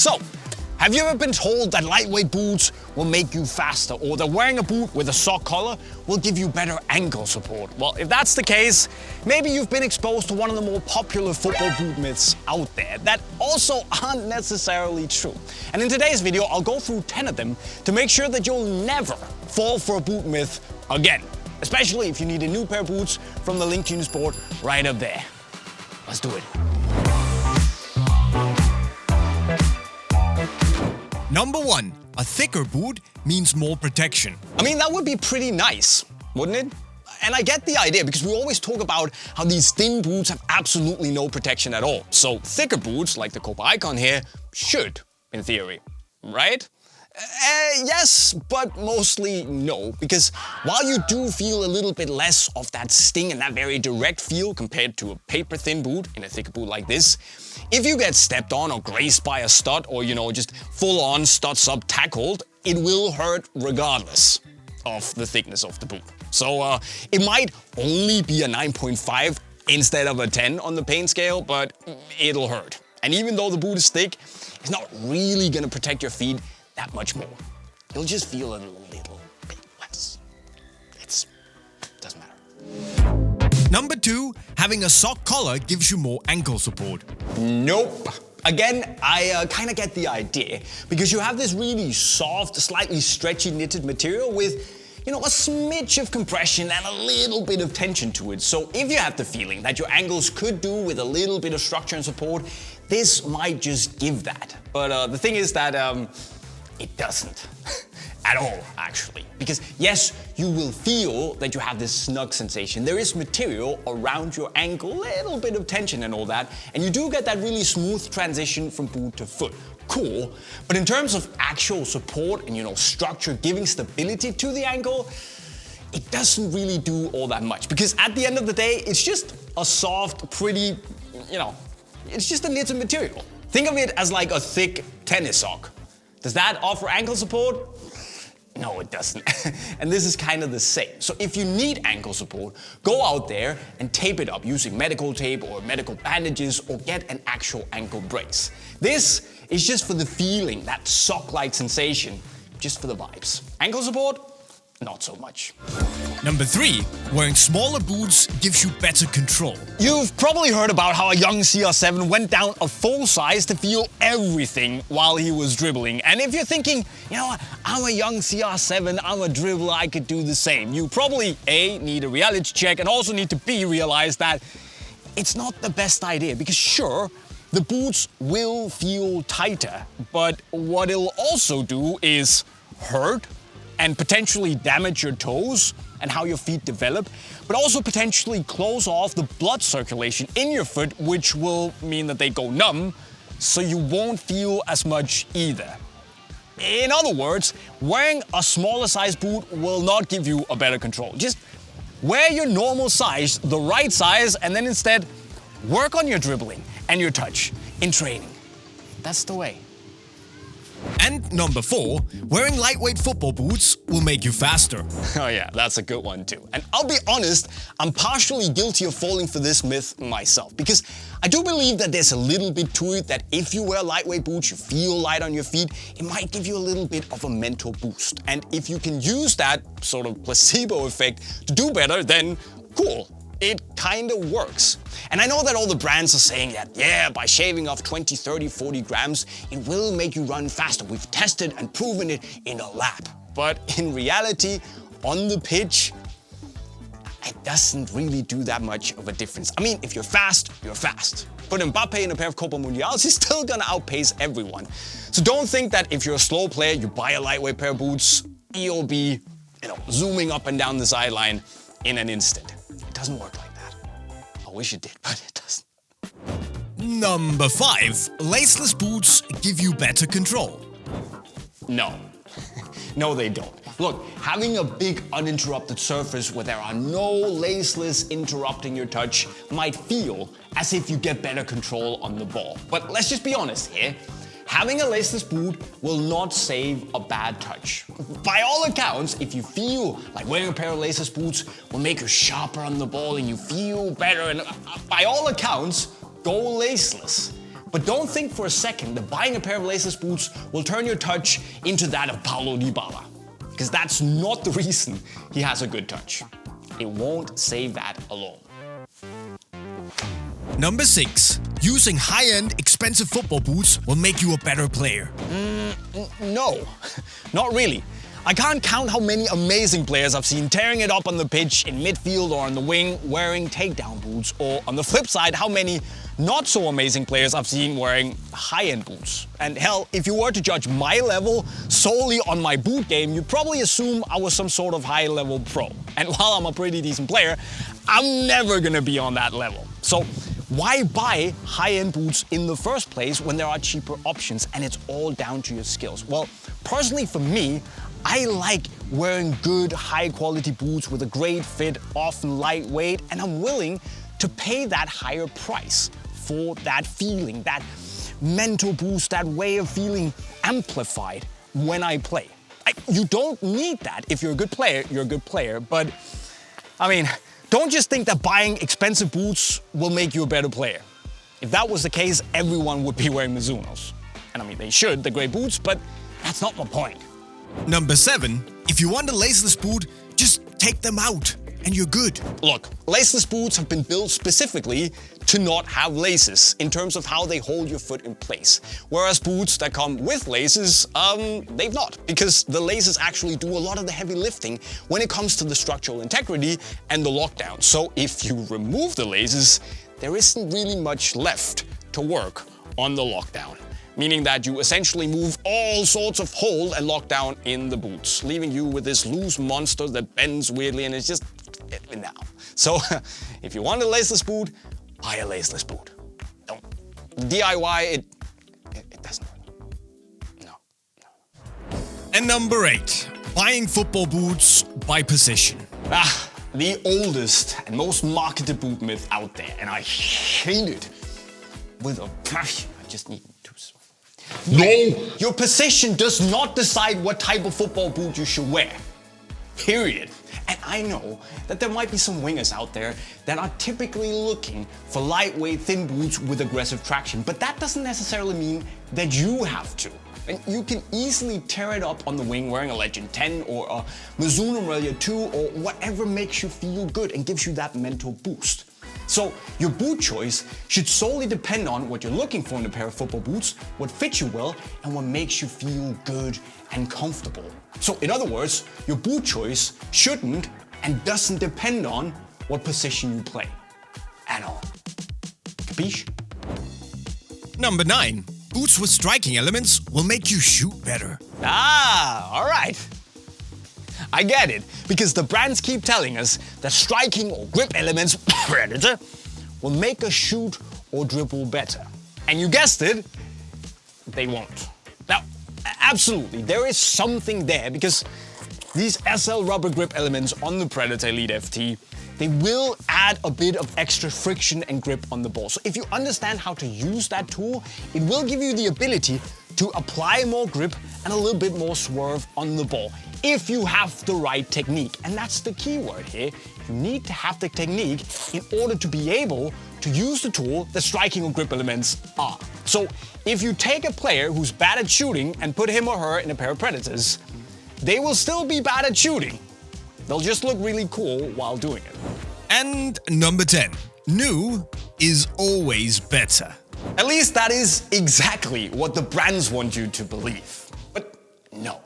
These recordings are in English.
So, have you ever been told that lightweight boots will make you faster, or that wearing a boot with a sock collar will give you better ankle support? Well, if that's the case, maybe you've been exposed to one of the more popular football boot myths out there that also aren't necessarily true. And in today's video, I'll go through 10 of them to make sure that you'll never fall for a boot myth again, especially if you need a new pair of boots from the link to Unisport right up there. Let's do it. Number 1. A thicker boot means more protection. I mean, that would be pretty nice, wouldn't it? And I get the idea because we always talk about how these thin boots have absolutely no protection at all. So thicker boots, like the Copa Icon here, should, in theory, right? Yes, but mostly no, because while you do feel a little bit less of that sting and that very direct feel compared to a paper-thin boot in a thicker boot like this, if you get stepped on or grazed by a stud or, just full-on stud-sub tackled, it will hurt regardless of the thickness of the boot. So it might only be a 9.5 instead of a 10 on the pain scale, but it'll hurt. And even though the boot is thick, it's not really gonna protect your feet that much more. You'll just feel a little bit less. It doesn't matter. Number 2. Having a sock collar gives you more ankle support. Nope. Again, I kind of get the idea, because you have this really soft, slightly stretchy knitted material with a smidge of compression and a little bit of tension to it. So if you have the feeling that your ankles could do with a little bit of structure and support, this might just give that. But the thing is that it doesn't at all, actually. Because yes, you will feel that you have this snug sensation. There is material around your ankle, a little bit of tension and all that, and you do get that really smooth transition from boot to foot. Cool, but in terms of actual support and structure giving stability to the ankle, it doesn't really do all that much. Because at the end of the day, it's just a soft, pretty, it's just a knitted material. Think of it as like a thick tennis sock. Does that offer ankle support? No, it doesn't. And this is kind of the same. So if you need ankle support, go out there and tape it up using medical tape or medical bandages, or get an actual ankle brace. This is just for the feeling, that sock-like sensation, just for the vibes. Ankle support? Not so much. Number 3. Wearing smaller boots gives you better control. You've probably heard about how a young CR7 went down a full size to feel everything while he was dribbling. And if you're thinking, I'm a young CR7, I'm a dribbler, I could do the same, you probably A, need a reality check, and also need to B, realize that it's not the best idea. Because sure, the boots will feel tighter, but what it'll also do is hurt and potentially damage your toes and how your feet develop, but also potentially close off the blood circulation in your foot, which will mean that they go numb, so you won't feel as much either. In other words, wearing a smaller size boot will not give you a better control. Just wear your normal size, the right size, and then instead work on your dribbling and your touch in training. That's the way. And number 4, wearing lightweight football boots will make you faster. Oh yeah, that's a good one too. And I'll be honest, I'm partially guilty of falling for this myth myself, because I do believe that there's a little bit to it, that if you wear lightweight boots, you feel light on your feet, it might give you a little bit of a mental boost. And if you can use that sort of placebo effect to do better, then cool. It kind of works. And I know that all the brands are saying that, yeah, by shaving off 20, 30, 40 grams, it will make you run faster. We've tested and proven it in a lab. But in reality, on the pitch, it doesn't really do that much of a difference. I mean, if you're fast, you're fast. Put Mbappe in a pair of Copa Mundials, he's still gonna outpace everyone. So don't think that if you're a slow player, you buy a lightweight pair of boots, you'll be, zooming up and down the sideline in an instant. It doesn't work like that. I wish it did, but it doesn't. Number 5. Laceless boots give you better control. No. No, they don't. Look, having a big uninterrupted surface where there are no laceless interrupting your touch might feel as if you get better control on the ball. But let's just be honest here. Having a laceless boot will not save a bad touch. By all accounts, if you feel like wearing a pair of laceless boots will make you sharper on the ball and you feel better, and by all accounts, go laceless. But don't think for a second that buying a pair of laceless boots will turn your touch into that of Paulo Dybala. Because that's not the reason he has a good touch. It won't save that alone. Number 6. Using high-end, expensive football boots will make you a better player. No, not really. I can't count how many amazing players I've seen tearing it up on the pitch, in midfield or on the wing, wearing takedown boots. Or on the flip side, how many not so amazing players I've seen wearing high-end boots. And hell, if you were to judge my level solely on my boot game, you'd probably assume I was some sort of high-level pro. And while I'm a pretty decent player, I'm never gonna be on that level. So why buy high-end boots in the first place when there are cheaper options and it's all down to your skills? Well, personally for me, I like wearing good, high-quality boots with a great fit, often lightweight, and I'm willing to pay that higher price for that feeling, that mental boost, that way of feeling amplified when I play. You don't need that. If you're a good player, you're a good player. But, I mean, don't just think that buying expensive boots will make you a better player. If that was the case, everyone would be wearing Mizunos. And I mean, they should, they're great boots, but that's not my point. Number 7. If you want a laceless boot, just take them out and you're good. Look, laceless boots have been built specifically to not have laces in terms of how they hold your foot in place. Whereas boots that come with laces, they've not, because the laces actually do a lot of the heavy lifting when it comes to the structural integrity and the lockdown. So if you remove the laces, there isn't really much left to work on the lockdown. Meaning that you essentially move all sorts of hold and lockdown in the boots, leaving you with this loose monster that bends weirdly and it's just now. So if you want a laceless boot, buy a laceless boot. Don't DIY it doesn't work. No. And number 8. Buying football boots by position. The oldest and most marketed boot myth out there, and I hate it with a passion. I just need to. No! Your position does not decide what type of football boot you should wear. Period. And I know that there might be some wingers out there that are typically looking for lightweight, thin boots with aggressive traction, but that doesn't necessarily mean that you have to. And you can easily tear it up on the wing wearing a Legend 10 or a Mizuno Relia 2 or whatever makes you feel good and gives you that mental boost. So your boot choice should solely depend on what you're looking for in a pair of football boots, what fits you well, and what makes you feel good and comfortable. So in other words, your boot choice shouldn't and doesn't depend on what position you play at all. Capiche? Number 9. Boots with striking elements will make you shoot better. All right. I get it, because the brands keep telling us that striking or grip elements Predator will make us shoot or dribble better. And you guessed it, they won't. Now, absolutely, there is something there, because these SL rubber grip elements on the Predator Elite FT, they will add a bit of extra friction and grip on the ball. So if you understand how to use that tool, it will give you the ability to apply more grip and a little bit more swerve on the ball, if you have the right technique. And that's the key word here. You need to have the technique in order to be able to use the tool that striking or grip elements are. So if you take a player who's bad at shooting and put him or her in a pair of Predators, they will still be bad at shooting. They'll just look really cool while doing it. And number 10. New is always better. At least that is exactly what the brands want you to believe. But no,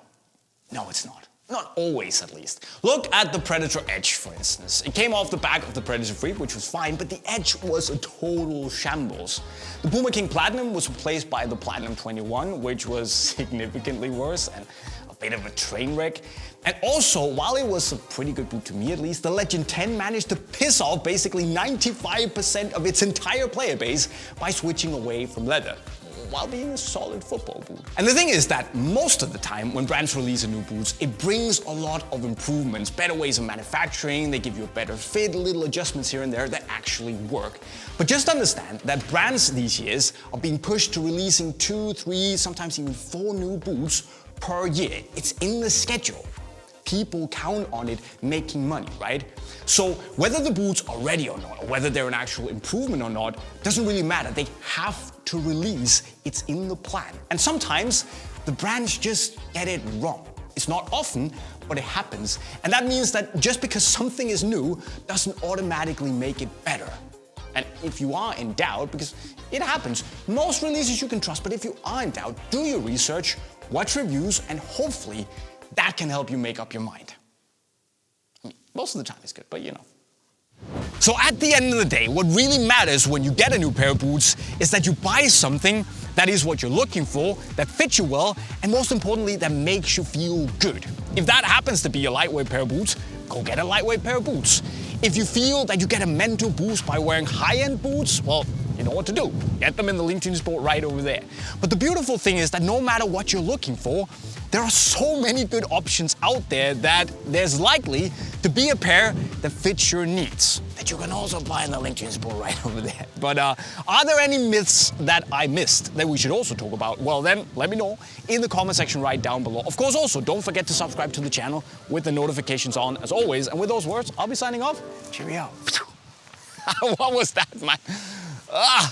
it's not. Not always, at least. Look at the Predator Edge, for instance. It came off the back of the Predator 3, which was fine, but the Edge was a total shambles. The Puma King Platinum was replaced by the Platinum 21, which was significantly worse and a bit of a train wreck. And also, while it was a pretty good boot to me at least, the Legend 10 managed to piss off basically 95% of its entire player base by switching away from leather, while being a solid football boot. And the thing is that most of the time when brands release a new boots, it brings a lot of improvements, better ways of manufacturing, they give you a better fit, little adjustments here and there that actually work. But just understand that brands these years are being pushed to releasing 2, 3, sometimes even 4 new boots per year. It's in the schedule. People count on it making money, right? So whether the boots are ready or not, or whether they're an actual improvement or not, doesn't really matter. They have to release, it's in the plan. And sometimes the brands just get it wrong. It's not often, but it happens. And that means that just because something is new doesn't automatically make it better. And if you are in doubt, because it happens, most releases you can trust, but if you are in doubt, do your research, watch reviews, and hopefully that can help you make up your mind. I mean, most of the time it's good, but you know. So at the end of the day, what really matters when you get a new pair of boots is that you buy something that is what you're looking for, that fits you well, and most importantly, that makes you feel good. If that happens to be a lightweight pair of boots, go get a lightweight pair of boots. If you feel that you get a mental boost by wearing high-end boots, well, you know what to do. Get them in the link to Unisport right over there. But the beautiful thing is that no matter what you're looking for, there are so many good options out there that there's likely to be a pair that fits your needs, that you can also buy in the link to Unisport right over there. But are there any myths that I missed that we should also talk about? Well then, let me know in the comment section right down below. Of course, also, don't forget to subscribe to the channel with the notifications on as always. And with those words, I'll be signing off. Cheerio. What was that, man?